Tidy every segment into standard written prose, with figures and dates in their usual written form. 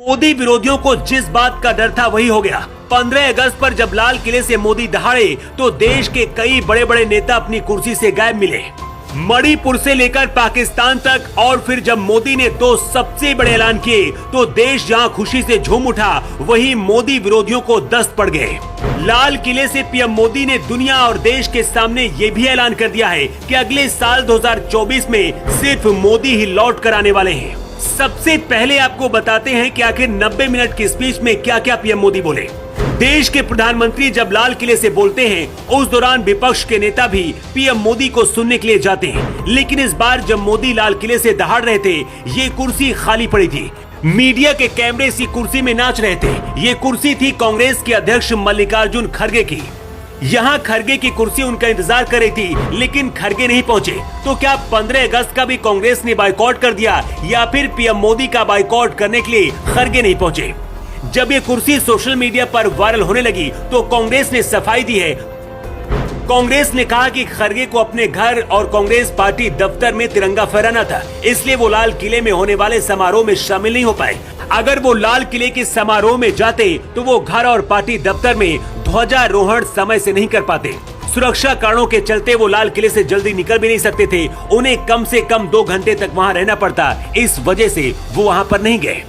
मोदी विरोधियों को जिस बात का डर था वही हो गया। 15 अगस्त पर जब लाल किले से मोदी दहाड़े तो देश के कई बड़े बड़े नेता अपनी कुर्सी से गायब मिले। मणिपुर से लेकर पाकिस्तान तक, और फिर जब मोदी ने 2 सबसे बड़े ऐलान किए तो देश जहां खुशी से झूम उठा, वहीं मोदी विरोधियों को दस्त पड़ गए। लाल किले से पीएम मोदी ने दुनिया और देश के सामने ये भी ऐलान कर दिया है कि अगले साल 2024 में सिर्फ मोदी ही लौट कर आने वाले हैं। सबसे पहले आपको बताते हैं कि आखिर 90 मिनट की स्पीच में क्या क्या पीएम मोदी बोले। देश के प्रधानमंत्री जब लाल किले से बोलते हैं, उस दौरान विपक्ष के नेता भी पीएम मोदी को सुनने के लिए जाते हैं। लेकिन इस बार जब मोदी लाल किले से दहाड़ रहे थे, ये कुर्सी खाली पड़ी थी। मीडिया के कैमरे इसी कुर्सी में नाच रहे थे। ये कुर्सी थी कांग्रेस के अध्यक्ष मल्लिकार्जुन खड़गे की। यहाँ खड़गे की कुर्सी उनका इंतजार कर रही थी, लेकिन खड़गे नहीं पहुँचे। तो क्या 15 अगस्त का भी कांग्रेस ने बाइकआउट कर दिया, या फिर पीएम मोदी का बाइकआउट करने के लिए खड़गे नहीं पहुँचे? जब ये कुर्सी सोशल मीडिया पर वायरल होने लगी तो कांग्रेस ने सफाई दी है। कांग्रेस ने कहा कि खड़गे को अपने घर और कांग्रेस पार्टी दफ्तर में तिरंगा फहराना था, इसलिए वो लाल किले में होने वाले समारोह में शामिल नहीं हो पाए। अगर वो लाल किले के समारोह में जाते तो वो घर और पार्टी दफ्तर में ध्वजारोहण समय से नहीं कर पाते। सुरक्षा कारणों के चलते वो लाल किले से जल्दी निकल भी नहीं सकते थे। उन्हें कम से कम 2 घंटे तक वहाँ रहना पड़ता, इस वजह से वो वहाँ पर नहीं गए।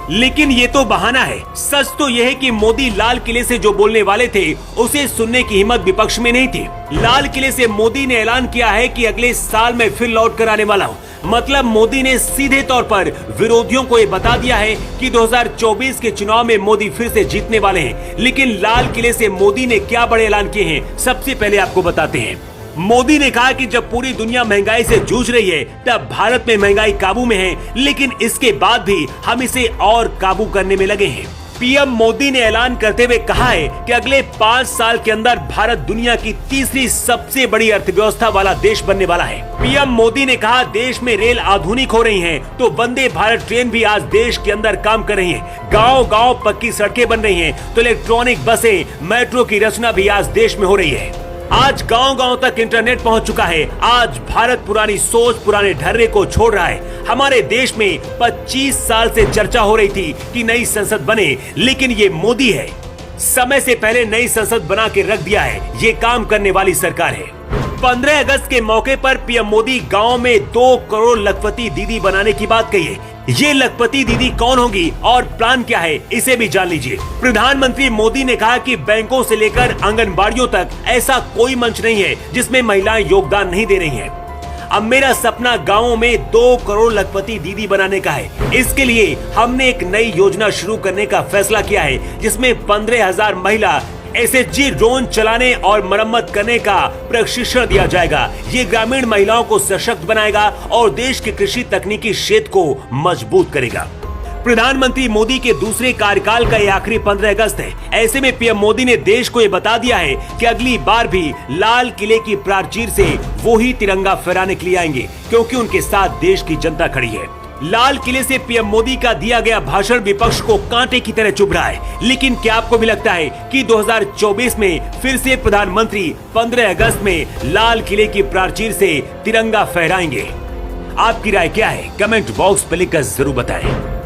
लेकिन ये तो बहाना है। सच तो यह है कि मोदी लाल किले से जो बोलने वाले थे, उसे सुनने की हिम्मत विपक्ष में नहीं थी। लाल किले से मोदी ने ऐलान किया है कि अगले साल मैं फिर लौट कर आने वाला हूँ। मतलब मोदी ने सीधे तौर पर विरोधियों को ये बता दिया है कि 2024 के चुनाव में मोदी फिर से जीतने वाले हैं। लेकिन लाल किले से मोदी ने क्या बड़े ऐलान किए हैं, सबसे पहले आपको बताते हैं। मोदी ने कहा कि जब पूरी दुनिया महंगाई से जूझ रही है, तब भारत में महंगाई काबू में है, लेकिन इसके बाद भी हम इसे और काबू करने में लगे हैं। पीएम मोदी ने ऐलान करते हुए कहा है कि अगले 5 साल के अंदर भारत दुनिया की तीसरी सबसे बड़ी अर्थव्यवस्था वाला देश बनने वाला है। पीएम मोदी ने कहा देश में रेल आधुनिक हो रही हैं, तो वंदे भारत ट्रेन भी आज देश के अंदर काम कर रही है। गाँव-गाँव पक्की सड़कें बन रही हैं, तो इलेक्ट्रॉनिक बसें, मेट्रो की रचना भी आज देश में हो रही है। आज गांव-गांव तक इंटरनेट पहुंच चुका है। आज भारत पुरानी सोच, पुराने ढर्रे को छोड़ रहा है। हमारे देश में 25 साल से चर्चा हो रही थी कि नई संसद बने, लेकिन ये मोदी है, समय से पहले नई संसद बना के रख दिया है। ये काम करने वाली सरकार है। 15 अगस्त के मौके पर पीएम मोदी गांव में 2 करोड़ लखपति दीदी बनाने की बात कही है। ये लखपति दीदी कौन होगी और प्लान क्या है, इसे भी जान लीजिए। प्रधानमंत्री मोदी ने कहा कि बैंकों से लेकर आंगनबाड़ियों तक ऐसा कोई मंच नहीं है जिसमें महिलाएं योगदान नहीं दे रही हैं। अब मेरा सपना गाँवों में 2 करोड़ लखपति दीदी बनाने का है। इसके लिए हमने एक नई योजना शुरू करने का फैसला किया है, जिसमें 15,000 महिला एसएचजी ड्रोन चलाने और मरम्मत करने का प्रशिक्षण दिया जाएगा। ये ग्रामीण महिलाओं को सशक्त बनाएगा और देश के कृषि तकनीकी क्षेत्र को मजबूत करेगा। प्रधानमंत्री मोदी के दूसरे कार्यकाल का ये आखिरी 15 अगस्त है। ऐसे में पीएम मोदी ने देश को ये बता दिया है कि अगली बार भी लाल किले की प्राचीर से वो ही तिरंगा फहराने के लिए आएंगे, क्योंकि उनके साथ देश की जनता खड़ी है। लाल किले से पीएम मोदी का दिया गया भाषण विपक्ष को कांटे की तरह चुभ रहा है। लेकिन क्या आपको भी लगता है कि 2024 में फिर से प्रधानमंत्री 15 अगस्त में लाल किले की प्राचीर से तिरंगा फहराएंगे? आपकी राय क्या है? कमेंट बॉक्स पर लिखकर जरूर बताएं।